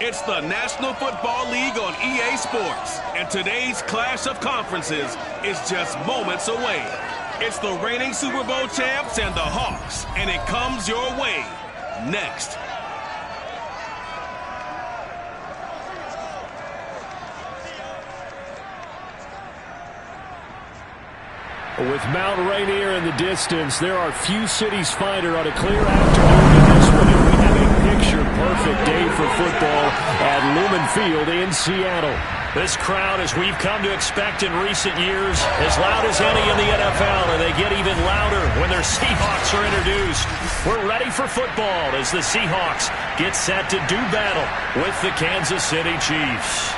It's the National Football League on EA Sports, and today's clash of conferences is just moments away. It's the reigning Super Bowl champs and the Hawks, and it comes your way next. With Mount Rainier in the distance, there are few cities finer on a clear afternoon than this one. And we have a picture-perfect day for football at Lumen Field in Seattle. This crowd, as we've come to expect in recent years, as loud as any in the NFL, and they get even louder when their Seahawks are introduced. We're ready for football as the Seahawks get set to do battle with the Kansas City Chiefs.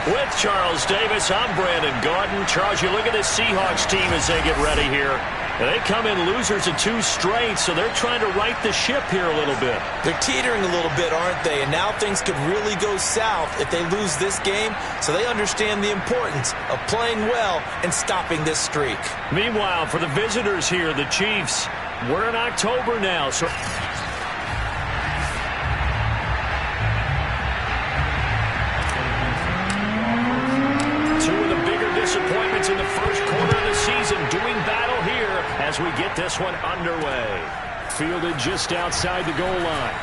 With Charles Davis, I'm Brandon Gaudin. Charles, you look at this Seahawks team as they get ready here. They come in losers of 2 straight, so they're trying to right the ship here a little bit. They're teetering a little bit, aren't they? And now things could really go south if they lose this game, so they understand the importance of playing well and stopping this streak. Meanwhile, for the visitors here, the Chiefs, we're in October now, so... disappointments in the first quarter of the season, doing battle here as we get this one underway. Fielded just outside the goal line.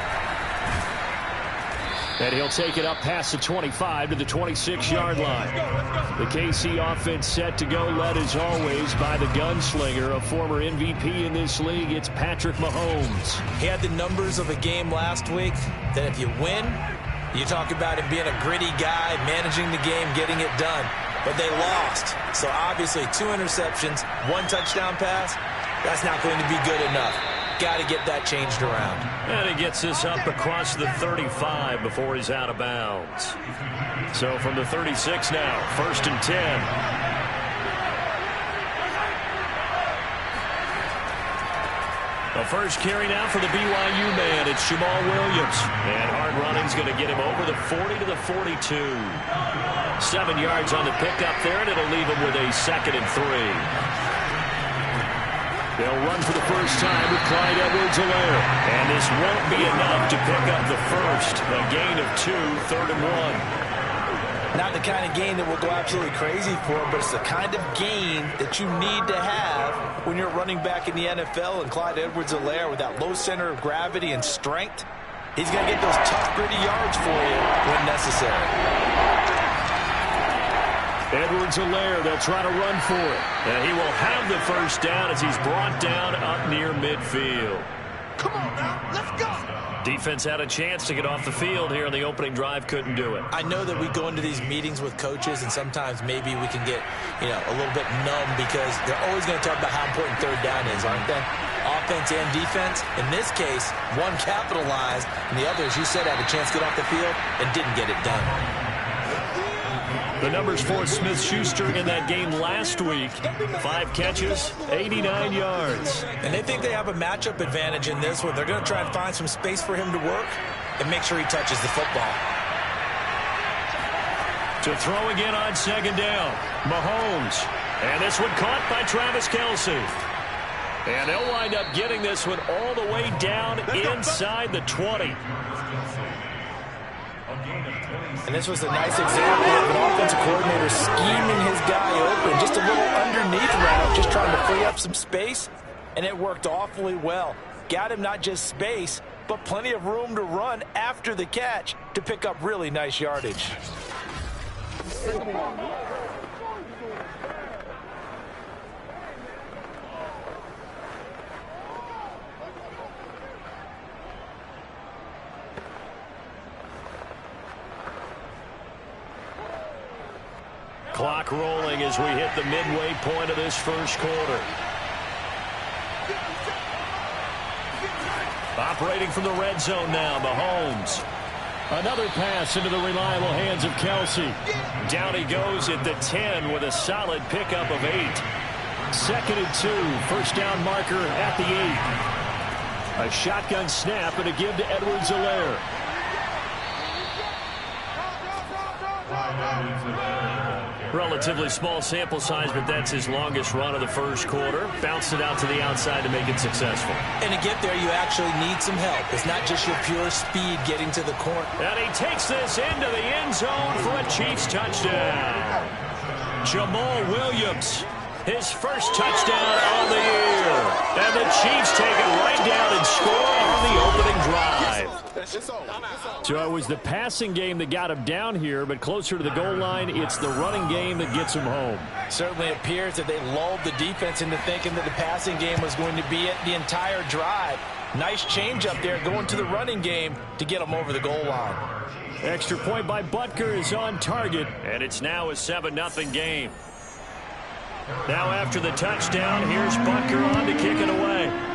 And he'll take it up past the 25 to the 26-yard line. The KC offense set to go, led as always by the gunslinger, a former MVP in this league. It's Patrick Mahomes. He had the numbers of a game last week that if you win, you talk about him being a gritty guy, managing the game, getting it done. But they lost. So obviously 2 interceptions, 1 touchdown pass, that's not going to be good enough. Got to get that changed around. And he gets this up across the 35 before he's out of bounds. So from the 36 now, 1st and 10. The first carry now for the BYU man. It's Jamal Williams. And hard running's going to get him over the 40 to the 42. 7 yards on the pickup there, and it'll leave him with a 2nd and 3. They'll run for the first time with Clyde Edwards-Helaire. And this won't be enough to pick up the first. A gain of 2, 3rd and 1. Not the kind of gain that will go absolutely crazy for, but it's the kind of gain that you need to have when you're running back in the NFL. And Clyde Edwards-Helaire, with that low center of gravity and strength, he's going to get those tough, gritty yards for you when necessary. Edwards-Helaire, they'll try to run for it. And he will have the first down as he's brought down up near midfield. Come on now, let's go. Defense had a chance to get off the field here in the opening drive, couldn't do it. I know that we go into these meetings with coaches, and sometimes maybe we can get, a little bit numb because they're always going to talk about how important 3rd down is, aren't they? Offense and defense. In this case, one capitalized, and the other, as you said, had a chance to get off the field and didn't get it done. The numbers for Smith-Schuster in that game last week. 5 catches, 89 yards. And they think they have a matchup advantage in this one. They're going to try and find some space for him to work and make sure he touches the football. To throw again on 2nd down, Mahomes. And this one caught by Travis Kelce. And they'll wind up getting this one all the way down inside the 20. And this was a nice example of an offensive coordinator scheming his guy open. Just a little underneath route, just trying to free up some space. And it worked awfully well. Got him not just space, but plenty of room to run after the catch to pick up really nice yardage. Clock rolling as we hit the midway point of this first quarter. Operating from the red zone now, Mahomes. Another pass into the reliable hands of Kelce. Down he goes at the 10 with a solid pickup of 8. 2nd and 2, 1st down marker at the 8. A shotgun snap and a give to Edwards-Helaire. Relatively small sample size, but that's his longest run of the first quarter. Bounced it out to the outside to make it successful. And to get there, you actually need some help. It's not just your pure speed getting to the corner. And he takes this into the end zone for a Chiefs touchdown. Jamal Williams, his first touchdown on the year. And the Chiefs take it right down and score on the opening drive. So it was the passing game that got him down here, but closer to the goal line, it's the running game that gets him home. Certainly appears that they lulled the defense into thinking that the passing game was going to be it the entire drive. Nice change up there going to the running game to get them over the goal line. Extra point by Butker is on target, and it's now a 7-0 game. Now after the touchdown, here's Butker on to kick it away.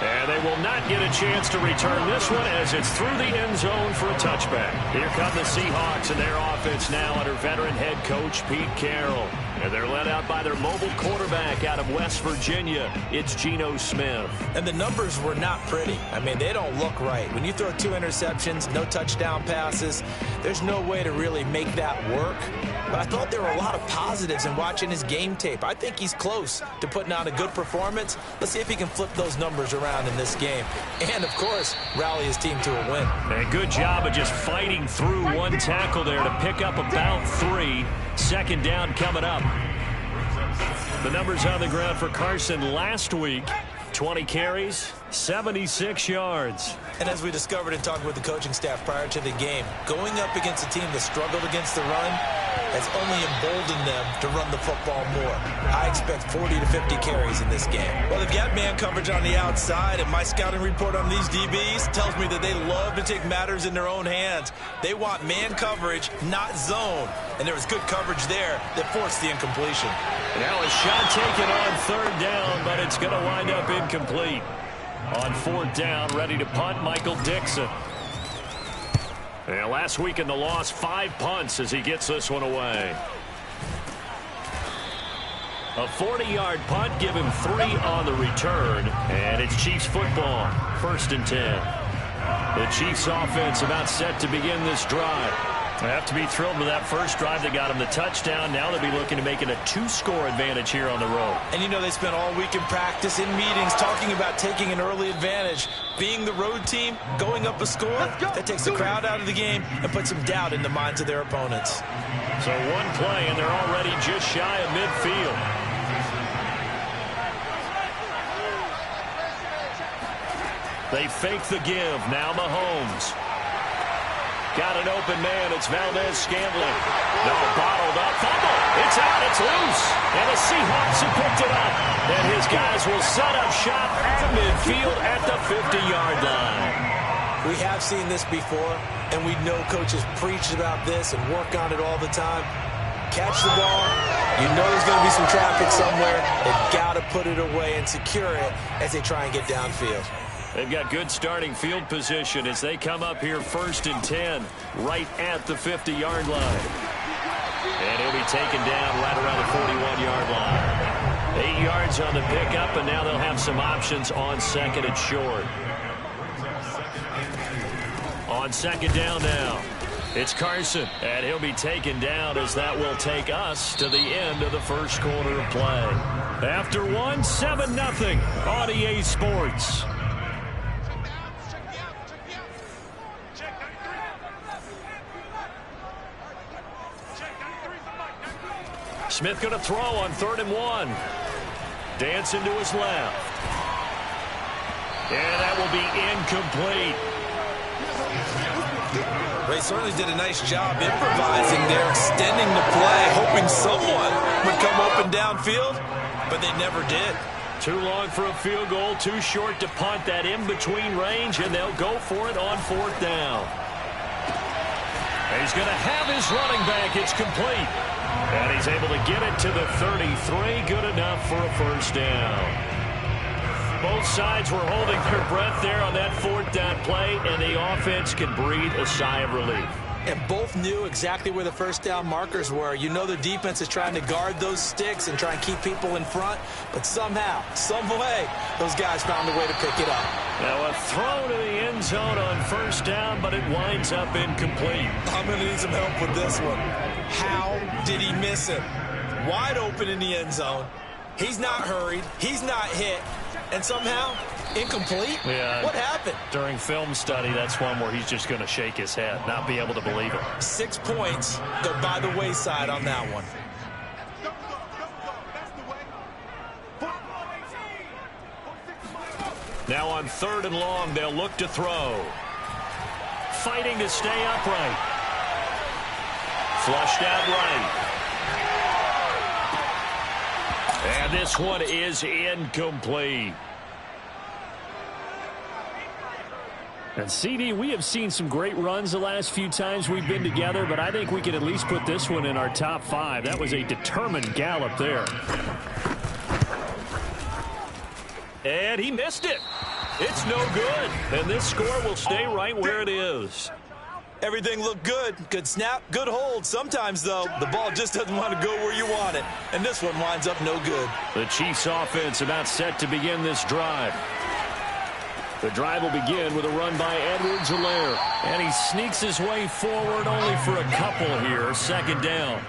And they will not get a chance to return this one as it's through the end zone for a touchback. Here come the Seahawks and their offense now under veteran head coach Pete Carroll. And they're led out by their mobile quarterback out of West Virginia. It's Geno Smith. And the numbers were not pretty. I mean, they don't look right. When you throw 2 interceptions, no touchdown passes, there's no way to really make that work. But I thought there were a lot of positives in watching his game tape. I think he's close to putting on a good performance. Let's see if he can flip those numbers around in this game. And, of course, rally his team to a win. And good job of just fighting through one tackle there to pick up about 3. Second down coming up. The numbers on the ground for Carson last week. 20 carries, 76 yards. And as we discovered in talking with the coaching staff prior to the game, going up against a team that struggled against the run has only emboldened them to run the football more. I expect 40 to 50 carries in this game. Well, they've got man coverage on the outside, and my scouting report on these DBs tells me that they love to take matters in their own hands. They want man coverage, not zone. And there was good coverage there that forced the incompletion. Now a shot taken on third down, but it's going to wind up incomplete. On fourth down, ready to punt, Michael Dixon. And last week in the loss, 5 punts as he gets this one away. A 40-yard punt, give him 3 on the return, and it's Chiefs football, 1st and 10. The Chiefs offense about set to begin this drive. They have to be thrilled with that first drive that got them the touchdown. Now they'll be looking to make it a 2-score advantage here on the road. And you know they spent all week in practice, in meetings, talking about taking an early advantage. Being the road team, going up a score, that takes the crowd out of the game and puts some doubt in the minds of their opponents. So one play, and they're already just shy of midfield. They fake the give. Now Mahomes. Got an open man. It's Valdez-Scantling. No, bottled up. Fumble. It's out. It's loose. And the Seahawks have picked it up. And his guys will set up shop at midfield at the 50-yard line. We have seen this before, and we know coaches preach about this and work on it all the time. Catch the ball. You know there's going to be some traffic somewhere. They've got to put it away and secure it as they try and get downfield. They've got good starting field position as they come up here 1st and 10, right at the 50-yard line. And he'll be taken down right around the 41-yard line. 8 yards on the pickup, and now they'll have some options on 2nd and short. On 2nd down now, it's Carson, and he'll be taken down as that will take us to the end of the first quarter of play. After one, 7-0 on EA Sports. Smith going to throw on 3rd and 1. Dancing to his left. And that will be incomplete. They certainly did a nice job improvising there, extending the play, hoping someone would come open downfield, but they never did. Too long for a field goal, too short to punt that in-between range, and they'll go for it on 4th down. And he's going to have his running back. It's complete. And he's able to get it to the 33. Good enough for a 1st down. Both sides were holding their breath there on that 4th down play, and the offense can breathe a sigh of relief. And both knew exactly where the first down markers were. You know the defense is trying to guard those sticks and try and keep people in front, but somehow, some way, those guys found a way to pick it up. Now a throw to the end zone on first down, but it winds up incomplete. I'm going to need some help with this one. How did he miss it? Wide open in the end zone. He's not hurried. He's not hit. And somehow, incomplete? Yeah. What happened? During film study, that's one where he's just going to shake his head, not be able to believe it. 6 points go by the wayside on that one. Now on 3rd and long, they'll look to throw. Fighting to stay upright. Flushed out right. And this one is incomplete. And CD, we have seen some great runs the last few times we've been together, but I think we can at least put this one in our top 5. That was a determined gallop there. And he missed it. It's no good. And this score will stay right where it is. Everything looked good. Good snap, good hold. Sometimes, though, the ball just doesn't want to go where you want it. And this one winds up no good. The Chiefs offense about set to begin this drive. The drive will begin with a run by Edwards-Helaire. And he sneaks his way forward only for a couple here. 2nd down.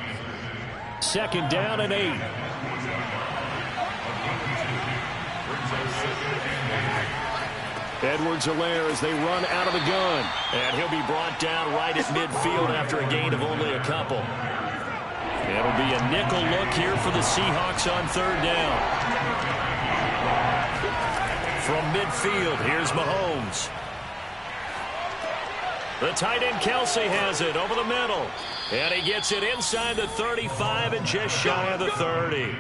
2nd down and 8. Edwards-Helaire as they run out of the gun. And he'll be brought down right at midfield after a gain of only a couple. It'll be a nickel look here for the Seahawks on 3rd down. From midfield, here's Mahomes. The tight end Kelsey has it over the middle. And he gets it inside the 35 and just shy of the 30.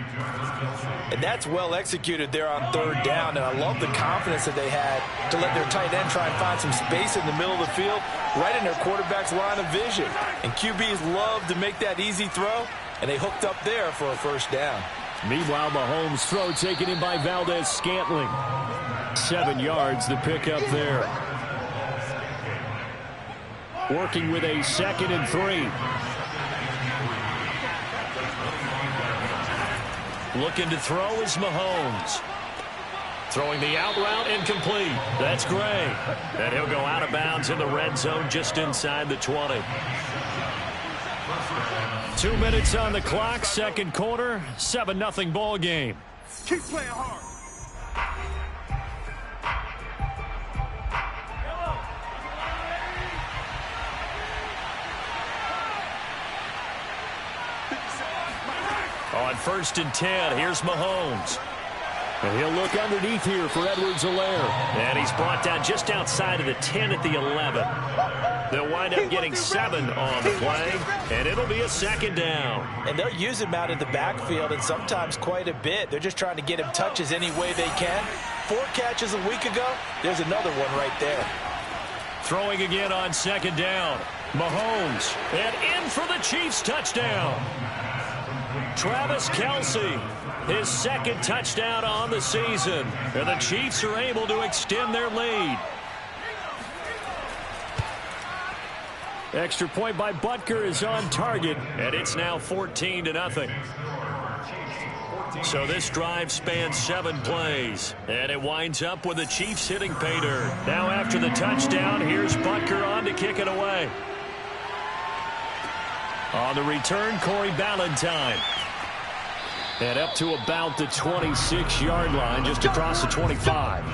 And that's well executed there on 3rd down. And I love the confidence that they had to let their tight end try and find some space in the middle of the field, right in their quarterback's line of vision. And QBs love to make that easy throw, and they hooked up there for a 1st down. Meanwhile, Mahomes' throw taken in by Valdez-Scantling. 7 yards the pickup there. Working with a 2nd and 3. Looking to throw is Mahomes. Throwing the out route incomplete. That's Gray. And he'll go out of bounds in the red zone just inside the 20. 2 minutes on the clock, 2nd quarter, 7-0 ball game. Keep playing hard. On 1st and 10, here's Mahomes. And he'll look underneath here for Edwards-Helaire. And he's brought down just outside of the 10 at the 11. They'll wind up getting 7 on the play, and it'll be a 2nd down. And they'll use him out in the backfield, and sometimes quite a bit. They're just trying to get him touches any way they can. 4 catches a week ago. There's another one right there. Throwing again on 2nd down. Mahomes. And in for the Chiefs touchdown. Travis Kelce, his 2nd touchdown on the season. And the Chiefs are able to extend their lead. Extra point by Butker is on target, and it's now 14-0. So this drive spans 7 plays, and it winds up with the Chiefs hitting pay dirt. Now after the touchdown, here's Butker on to kick it away. On the return, Corey Ballantyne. And up to about the 26-yard line, just across the 25.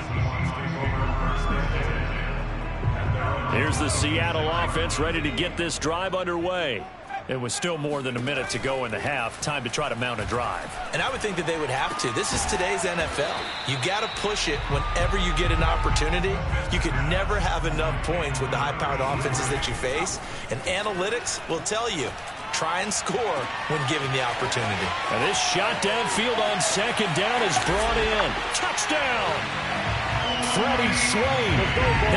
Here's the Seattle offense ready to get this drive underway. It was still more than a minute to go in the half. Time to try to mount a drive. And I would think that they would have to. This is today's NFL. You got to push it whenever you get an opportunity. You can never have enough points with the high-powered offenses that you face. And analytics will tell you, try and score when given the opportunity. And this shot downfield on 2nd down is brought in. Touchdown! Freddie Swain,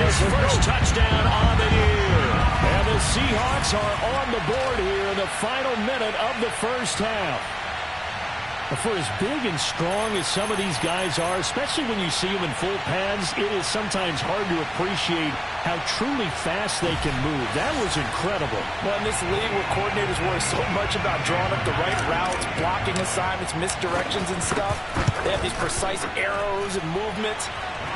his first touchdown on the year. And the Seahawks are on the board here in the final minute of the 1st half. For as big and strong as some of these guys are, especially when you see them in full pads, it is sometimes hard to appreciate how truly fast they can move. That was incredible. Well, in this league where coordinators worry so much about drawing up the right routes, blocking assignments, misdirections and stuff, they have these precise arrows and movements.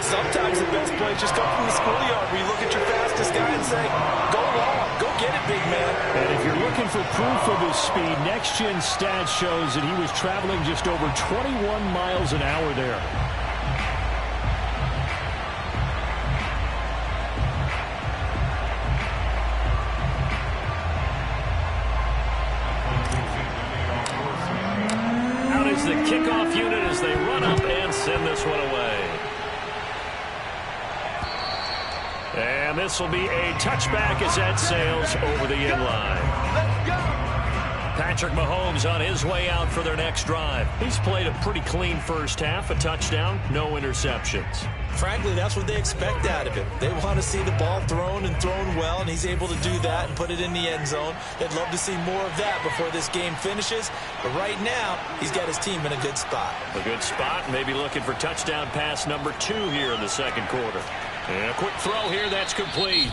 Sometimes the best plays just come from the schoolyard where you look at your fastest guy and say, go long, go get it, big man. And if you're looking for proof of his speed, Next Gen Stats shows that he was traveling just over 21 miles an hour there. Out is the kickoff unit as they run up and send this one away. And this will be a touchback as that sails over the end line. Patrick Mahomes on his way out for their next drive. He's played a pretty clean first half, a touchdown, no interceptions. Frankly, that's what they expect out of him. They want to see the ball thrown and thrown well, and he's able to do that and put it in the end zone. They'd love to see more of that before this game finishes. But right now, he's got his team in a good spot. A good spot, maybe looking for touchdown pass number 2 here in the second quarter. And a quick throw here, that's complete.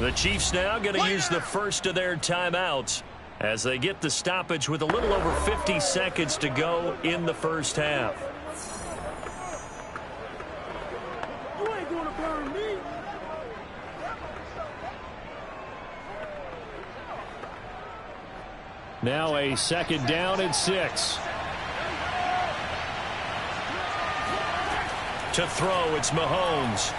The Chiefs now going to use the first of their timeouts as they get the stoppage with a little over 50 seconds to go in the first half. You ain't gonna burn me. Now a second down and 6. To throw, it's Mahomes.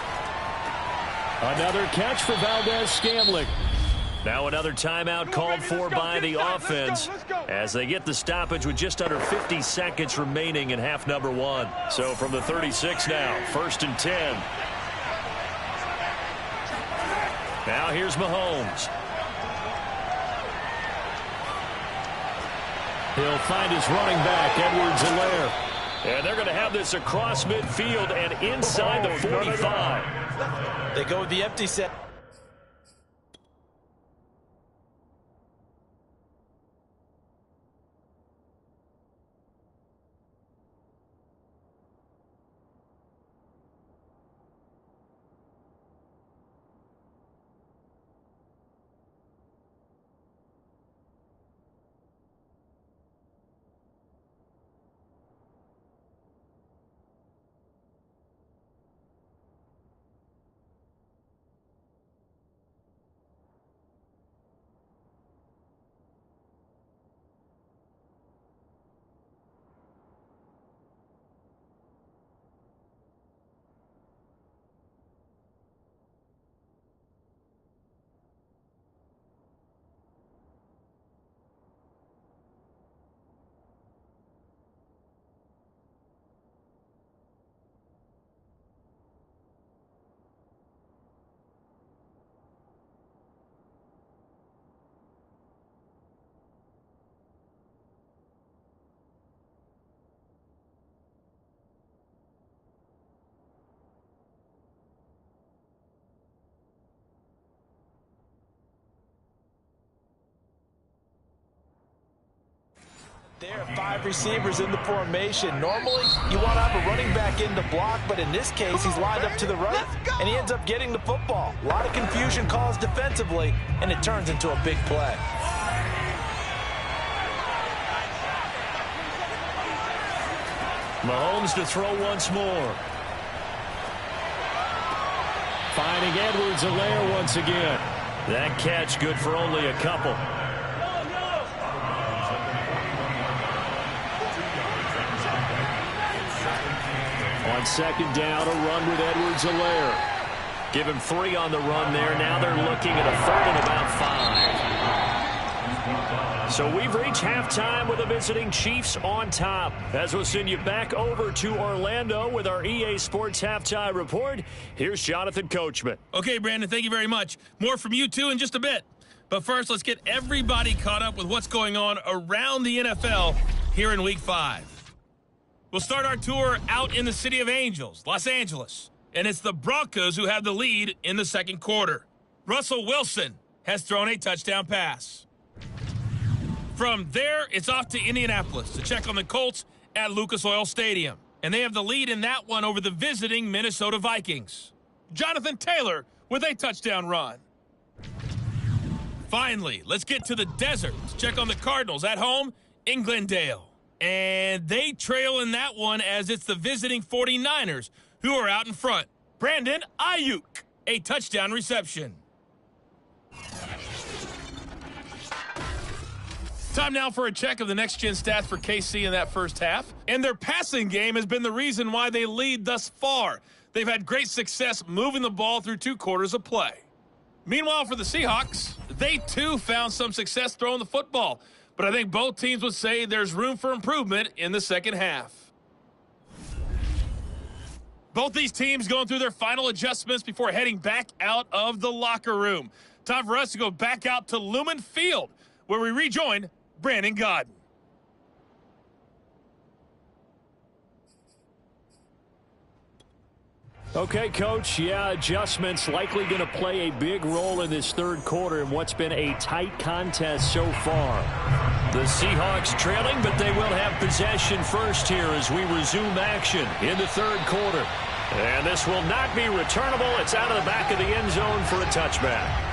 Another catch for Valdez-Scantling. Now another timeout called for by the offense as they get the stoppage with just under 50 seconds remaining in half number 1. So from the 36 now, 1st and 10. Now here's Mahomes. He'll find his running back, Edwards-Helaire. And they're going to have this across midfield and inside the 45. They go with the empty set. There are 5 receivers in the formation. Normally, you want to have a running back in the block, but in this case, he's lined up to the right, and he ends up getting the football. A lot of confusion caused defensively, and it turns into a big play. Mahomes to throw once more. Finding Edwards-Helaire once again. That catch good for only a couple. On second down, a run with Edwards-Helaire. Give him 3 on the run there. Now they're looking at a 3rd and about 5. So we've reached halftime with the visiting Chiefs on top. As we'll send you back over to Orlando with our EA Sports Halftime Report, here's Jonathan Coachman. Okay, Brandon, thank you very much. More from you two in just a bit. But first, let's get everybody caught up with what's going on around the NFL here in Week 5. We'll start our tour out in the City of Angels, Los Angeles. And it's the Broncos who have the lead in the second quarter. Russell Wilson has thrown a touchdown pass. From there, it's off to Indianapolis to check on the Colts at Lucas Oil Stadium. And they have the lead in that one over the visiting Minnesota Vikings. Jonathan Taylor with a touchdown run. Finally, let's get to the desert. Let's check on the Cardinals at home in Glendale. And they trail in that one as it's the visiting 49ers who are out in front. Brandon Ayuk, a touchdown reception. Time now for a check of the next-gen stats for KC in that first half. And their passing game has been the reason why they lead thus far. They've had great success moving the ball through 2 quarters of play. Meanwhile, for the Seahawks, they too found some success throwing the football. But I think both teams would say there's room for improvement in the second half. Both these teams going through their final adjustments before heading back out of the locker room. Time for us to go back out to Lumen Field, where we rejoin Brandon Godden. Okay, Coach. Yeah, adjustments likely going to play a big role in this third quarter in what's been a tight contest so far. The Seahawks trailing, but they will have possession first here as we resume action in the third quarter. And this will not be returnable. It's out of the back of the end zone for a touchback.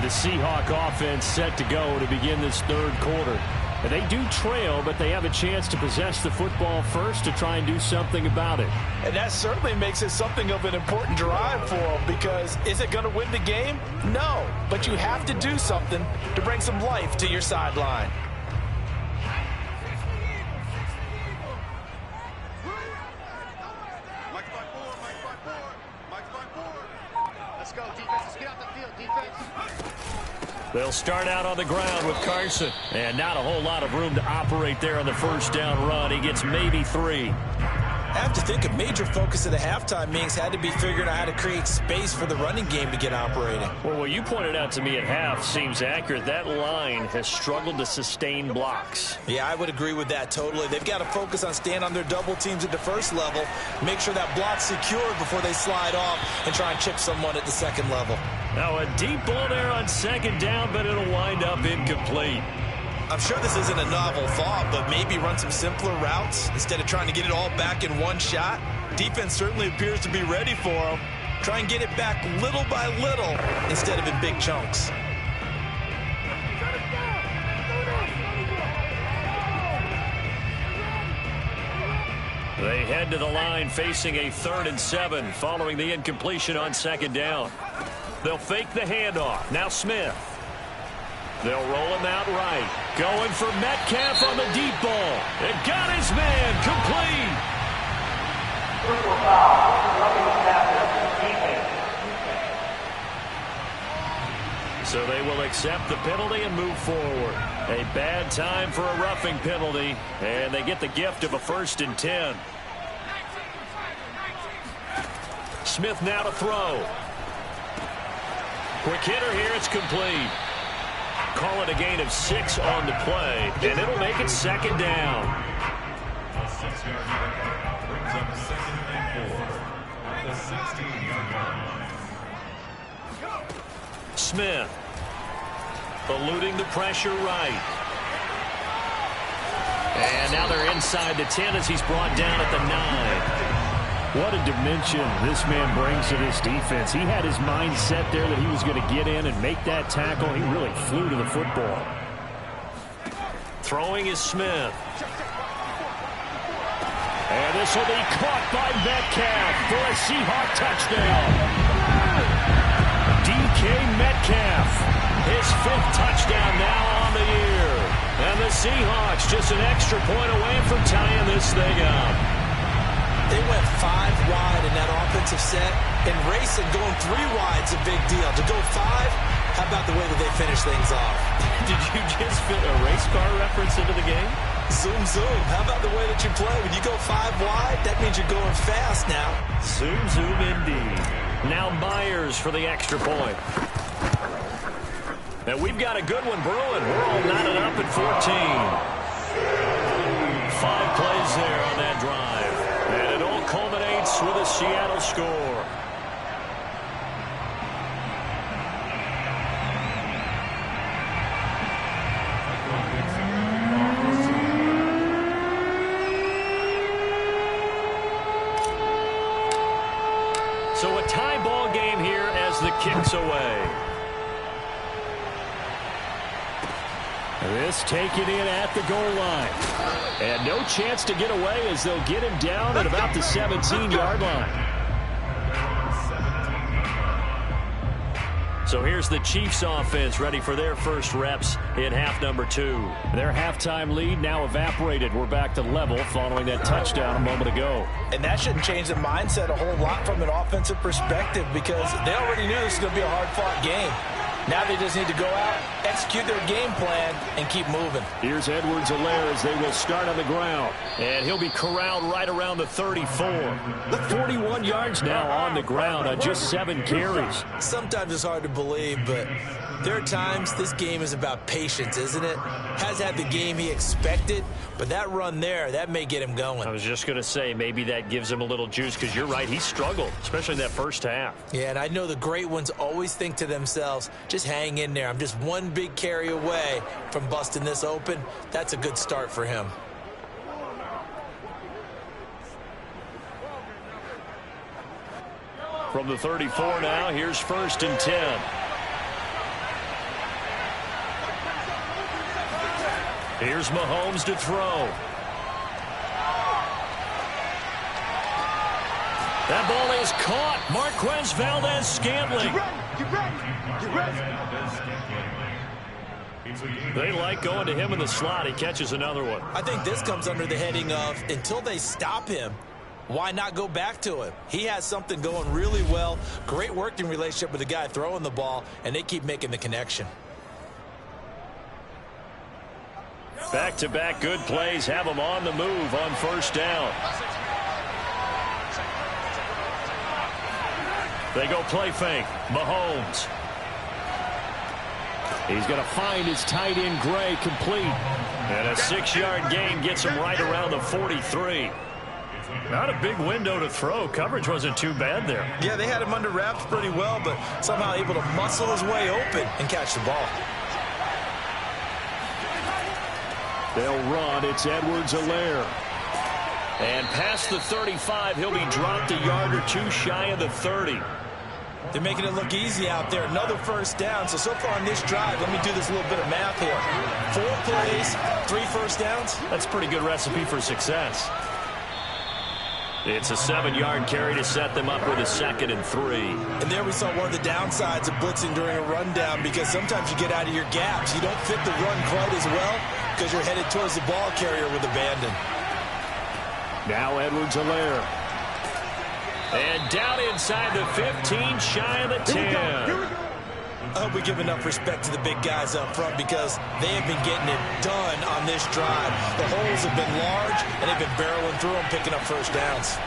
The Seahawk offense set to go to begin this third quarter. And they do trail, but they have a chance to possess the football first to try and do something about it. And that certainly makes it something of an important drive for them, because is it going to win the game? No, but you have to do something to bring some life to your sideline. Let's go, defense. Let's get out the field, defense. They'll start out on the ground with Carson. And not a whole lot of room to operate there on the first down run. He gets maybe 3. I have to think a major focus of the halftime meetings had to be figuring out how to create space for the running game to get operating. Well, what you pointed out to me at half seems accurate. That line has struggled to sustain blocks. Yeah, I would agree with that totally. They've got to focus on staying on their double teams at the first level, make sure that block's secured before they slide off and try and chip someone at the second level. Now a deep ball there on second down, but it'll wind up incomplete. I'm sure this isn't a novel thought, but maybe run some simpler routes instead of trying to get it all back in one shot. Defense certainly appears to be ready for them. Try and get it back little by little instead of in big chunks. They head to the line facing a 3rd and 7 following the incompletion on second down. They'll fake the handoff. Now Smith. They'll roll him out right. Going for Metcalf on the deep ball. And got his man complete. So they will accept the penalty and move forward. A bad time for a roughing penalty. And they get the gift of a 1st and 10. Smith now to throw. Quick hitter here. It's complete. Call it a gain of 6 on the play, and it'll make it second down. A 6-yard gain brings up 2nd and 4 at the 16-yard line. Smith eluding the pressure right. And now they're inside the 10 as he's brought down at the 9. What a dimension this man brings to this defense. He had his mind set there that he was going to get in and make that tackle. He really flew to the football. Throwing is Smith. And this will be caught by Metcalf for a Seahawk touchdown. DK Metcalf, his 5th touchdown now on the year. And the Seahawks just an extra point away from tying this thing up. They went 5 wide in that offensive set, and racing going 3 wide's a big deal. To go 5, how about the way that they finish things off? Did you just fit a race car reference into the game? Zoom, zoom. How about the way that you play? When you go 5 wide, that means you're going fast now. Zoom, zoom indeed. Now Myers for the extra point. And we've got a good one brewing. We're all knotted up at 14. 5 plays there on that drive. And it all culminates with a Seattle score. So a tie ball game here as the kick's away. This taken in at the goal line. And no chance to get away as they'll get him down at about the 17-yard line. So here's the Chiefs offense ready for their first reps in half number 2. Their halftime lead now evaporated. We're back to level following that touchdown a moment ago. And that shouldn't change the mindset a whole lot from an offensive perspective because they already knew this was going to be a hard-fought game. Now they just need to go out, execute their game plan, and keep moving. Here's Edwards-Helaire as they will start on the ground. And he'll be corralled right around the 34. 41 yards now on the ground on just 7 carries. Sometimes it's hard to believe, but there are times this game is about patience, isn't it? Has had the game he expected, but that run there, that may get him going. I was just going to say, maybe that gives him a little juice because you're right, he struggled, especially in that first half. Yeah, and I know the great ones always think to themselves, just hang in there. I'm just one big carry away from busting this open. That's a good start for him. From the 34 now, here's 1st and 10. Here's Mahomes to throw. That ball is caught. Marquez Valdez-Scantling. They like going to him in the slot. He catches another one. I think this comes under the heading of until they stop him, why not go back to him? He has something going really well. Great working relationship with the guy throwing the ball, and they keep making the connection. Back-to-back good plays have him on the move on 1st down. They go play fake. Mahomes. He's going to find his tight end Gray complete. And a 6-yard gain gets him right around the 43. Not a big window to throw. Coverage wasn't too bad there. Yeah, they had him under wraps pretty well, but somehow able to muscle his way open and catch the ball. They'll run. It's Edwards-Helaire. And past the 35, he'll be dropped a yard or 2 shy of the 30. They're making it look easy out there. Another 1st down. So far on this drive, let me do this little bit of math here. 4 plays, 3 1st downs. That's a pretty good recipe for success. It's a 7-yard carry to set them up with a 2nd and 3. And there we saw one of the downsides of blitzing during a rundown because sometimes you get out of your gaps. You don't fit the run quite as well because you're headed towards the ball carrier with abandon. Now Edwards-Helaire. And down inside the 15, shy of the 10. I hope we give enough respect to the big guys up front because they have been getting it done on this drive. The holes have been large, and they've been barreling through them, picking up 1st downs.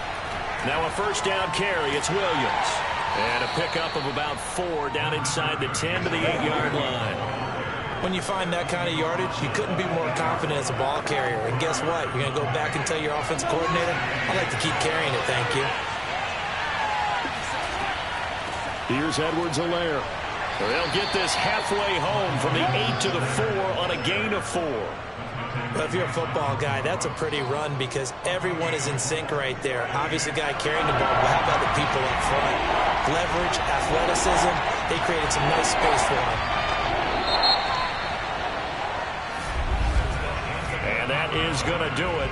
Now a 1st down carry. It's Williams. And a pickup of about 4 down inside the 10 to the 8-yard line. When you find that kind of yardage, you couldn't be more confident as a ball carrier. And guess what? You're going to go back and tell your offensive coordinator, I'd like to keep carrying it, thank you. Here's Edwards-Helaire. They'll get this halfway home from the 8 to the 4 on a gain of 4. Well, if you're a football guy, that's a pretty run because everyone is in sync right there. Obviously, the guy carrying the ball, but how about the people up front? Leverage, athleticism, they created some nice space for him. And that is going to do it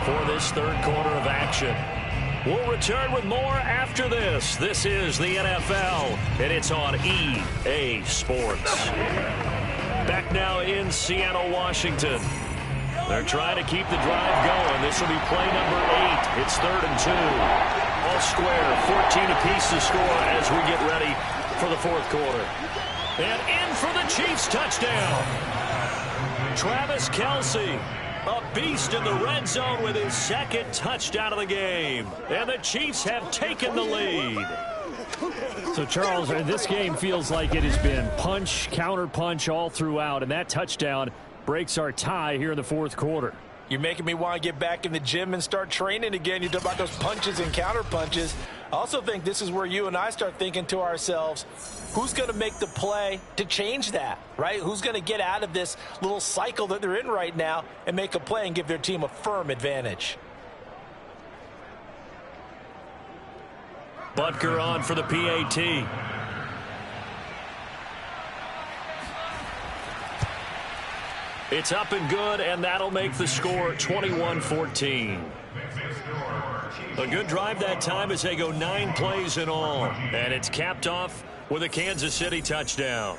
for this 3rd quarter of action. We'll return with more after this. This is the NFL, and it's on EA Sports. Back now in Seattle, Washington. They're trying to keep the drive going. This will be play number 8. It's 3rd and 2. All square, 14 apiece to score as we get ready for the 4th quarter. And in for the Chiefs touchdown. Travis Kelce. A beast in the red zone with his 2nd touchdown of the game. And the Chiefs have taken the lead. So, Charles, this game feels like it has been punch, counter punch all throughout. And that touchdown breaks our tie here in the 4th quarter. You're making me want to get back in the gym and start training again. You talk about those punches and counter punches. I also think this is where you and I start thinking to ourselves, who's going to make the play to change that, right? Who's going to get out of this little cycle that they're in right now and make a play and give their team a firm advantage? Butker on for the PAT. It's up and good, and that'll make the score 21-14. A good drive that time as they go 9 plays in all. And it's capped off with a Kansas City touchdown.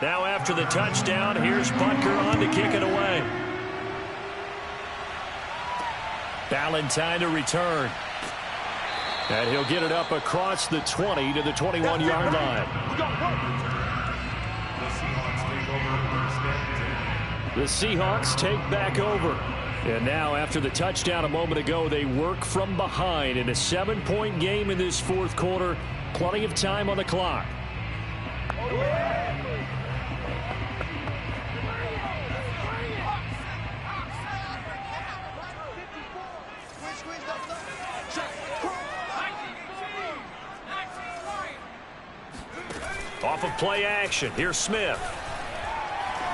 Now after the touchdown, here's Butker on to kick it away. Ballantyne to return. And he'll get it up across the 20 to the 21-yard line. The Seahawks take back over. And now after the touchdown a moment ago, they work from behind in a 7-point game in this fourth quarter. Plenty of time on the clock. Off of play action. Here's Smith.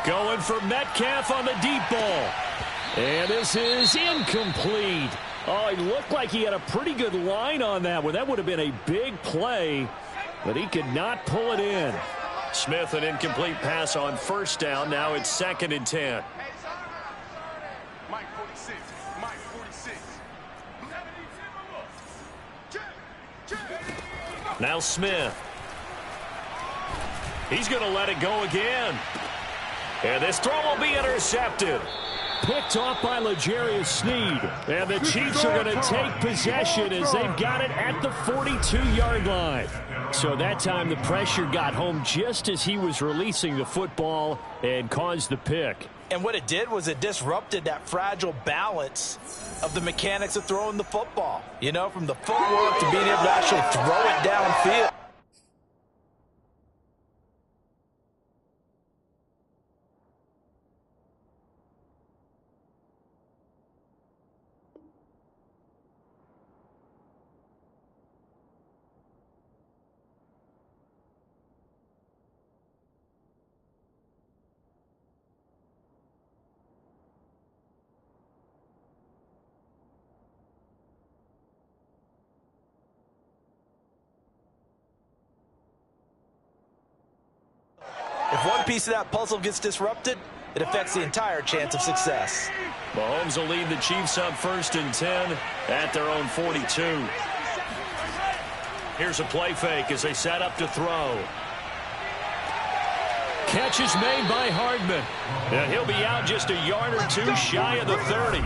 Going for Metcalf on the deep ball. And this is incomplete. Oh, he looked like he had a pretty good line on that one. That would have been a big play, but he could not pull it in. Smith, an incomplete pass on first down. Now it's 2nd and 10. Mike 46. Mike 46. Now Smith. He's going to let it go again. And this throw will be intercepted. Picked off by L'Jarius Sneed. And the Chiefs are going to take possession as they've got it at the 42-yard line. So that time the pressure got home just as he was releasing the football and caused the pick. And what it did was it disrupted that fragile balance of the mechanics of throwing the football. You know, from the footwork to being able to actually throw it downfield. If one piece of that puzzle gets disrupted, it affects the entire chance of success. Mahomes will lead the Chiefs up 1st and 10 at their own 42. Here's a play fake as they set up to throw. Catch is made by Hardman. And he'll be out just a yard or two shy of the 30.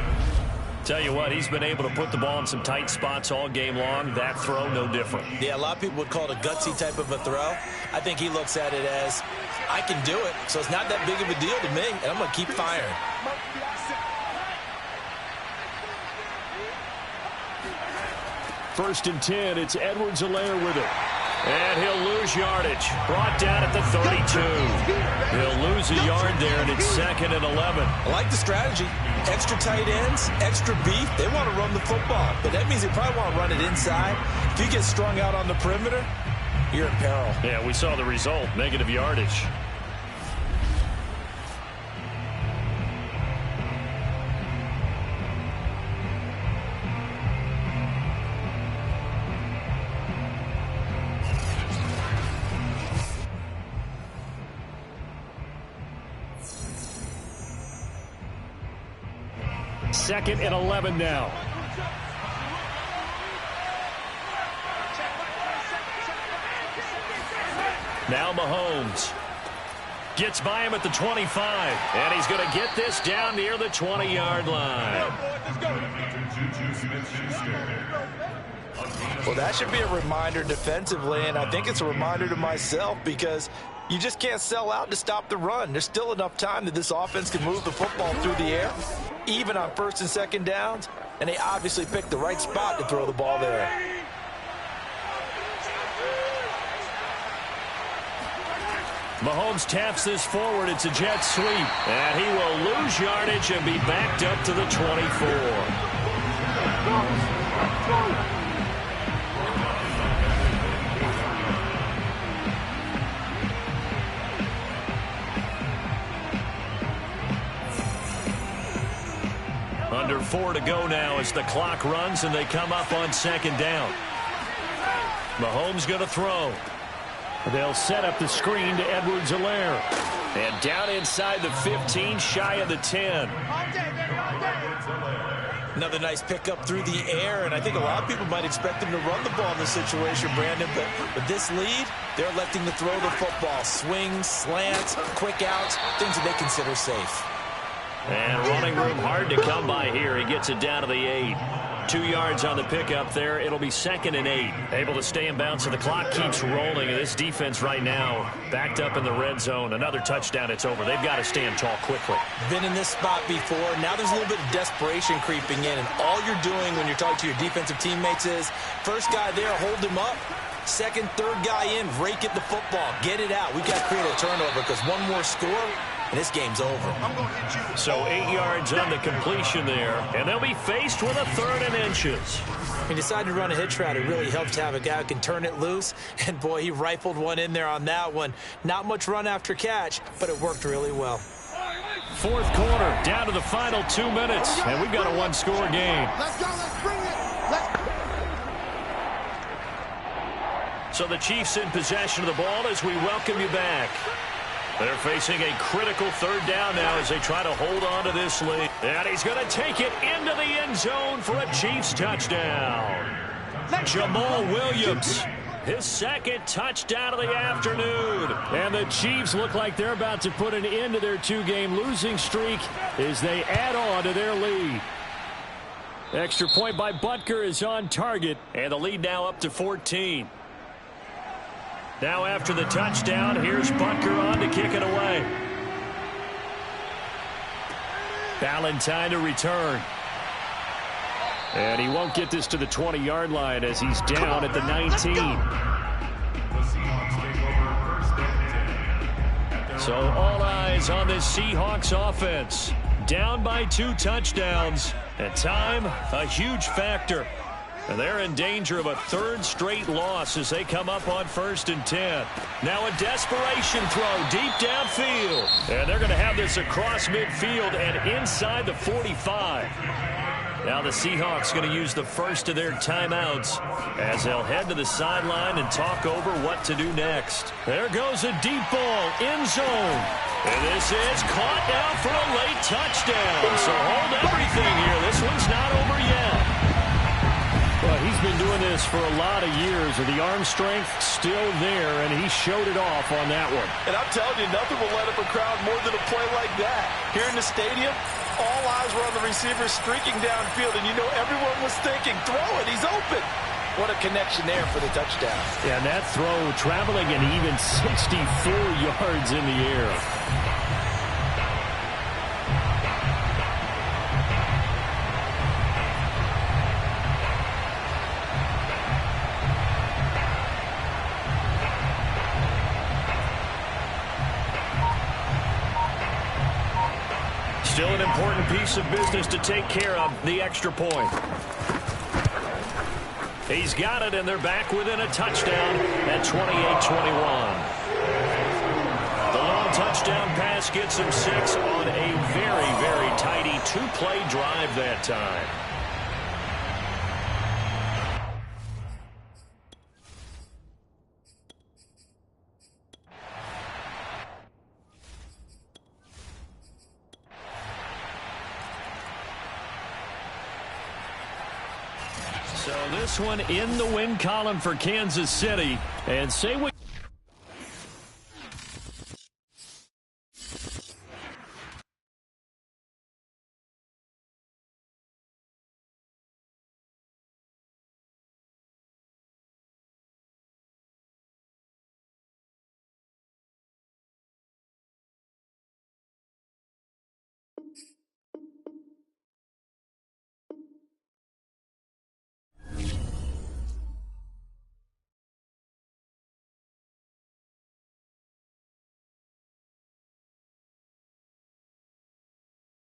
Tell you what, he's been able to put the ball in some tight spots all game long. That throw, no different. Yeah, a lot of people would call it a gutsy type of a throw. I think he looks at it as, I can do it, so it's not that big of a deal to me, and I'm going to keep firing. First and 10, it's Edwards-Helaire with it. And he'll lose yardage. Brought down at the 32. He'll lose a yard there, and it's 2nd and 11. I like the strategy. Extra tight ends, extra beef. They want to run the football, but that means they probably want to run it inside. If you get strung out on the perimeter, you're in peril. Yeah, we saw the result, negative yardage. Second and 11 now. Now Mahomes gets by him at the 25, and he's going to get this down near the 20-yard line. Well, that should be a reminder defensively, and I think it's a reminder to myself because you just can't sell out to stop the run. There's still enough time that this offense can move the football through the air, even on 1st and 2nd downs, and they obviously picked the right spot to throw the ball there. Mahomes taps this forward. It's a jet sweep, and he will lose yardage and be backed up to the 24. 2:04 to go now as the clock runs and they come up on second down. Mahomes going to throw. They'll set up the screen to Edwards-Helaire. And down inside the 15, shy of the 10. Another nice pickup through the air, and I think a lot of people might expect him to run the ball in this situation, Brandon, but with this lead, they're electing to throw the football. Swings, slants, quick outs, things that they consider safe. And running room hard to come by here. He gets it down to the 8. 2 yards on the pickup there. It'll be 2nd and 8. Able to stay in bounds, so the clock keeps rolling. And this defense right now backed up in the red zone. Another touchdown, it's over. They've got to stand tall quickly. Been in this spot before. Now there's a little bit of desperation creeping in. And all you're doing when you're talking to your defensive teammates is, first guy there, hold him up. Second, third guy in, rake at the football. Get it out. We've got to create a turnover because one more score, and this game's over. So 8 yards on the completion there, and they'll be faced with a 3rd and inches. He decided to run a hitch route. It really helps to have a guy who can turn it loose, and boy, he rifled one in there on that one. Not much run after catch, but it worked really well. 4th quarter, down to the final 2 minutes, and we've got a one-score game. Let's go, let's bring it. So the Chiefs in possession of the ball as we welcome you back. They're facing a critical 3rd down now as they try to hold on to this lead. And he's going to take it into the end zone for a Chiefs touchdown. Jamal Williams, his 2nd touchdown of the afternoon. And the Chiefs look like they're about to put an end to their 2-game losing streak as they add on to their lead. Extra point by Butker is on target, and the lead now up to 14. Now after the touchdown, here's Butker on to kick it away. Valentine to return. And he won't get this to the 20-yard line as he's down at the 19. So all eyes on this Seahawks offense. Down by 2 touchdowns. And time, a huge factor. And they're in danger of a 3rd straight loss as they come up on 1st and 10. Now a desperation throw deep downfield. And they're going to have this across midfield and inside the 45. Now the Seahawks going to use the first of their timeouts as they'll head to the sideline and talk over what to do next. There goes a deep ball, end zone. And this is caught now for a late touchdown. So hold everything here. This one's not over yet. Well, he's been doing this for a lot of years, and the arm strength still there, and he showed it off on that one. And I'm telling you, nothing will light up a crowd more than a play like that. Here in the stadium, all eyes were on the receiver streaking downfield, and you know everyone was thinking, throw it, he's open. What a connection there for the touchdown. Yeah, and that throw traveling an even 64 yards in the air. Still an important piece of business to take care of, the extra point. He's got it, and they're back within a touchdown at 28-21. The long touchdown pass gets him 6 on a very, very tidy 2-play drive that time. So this one in the win column for Kansas City. And say what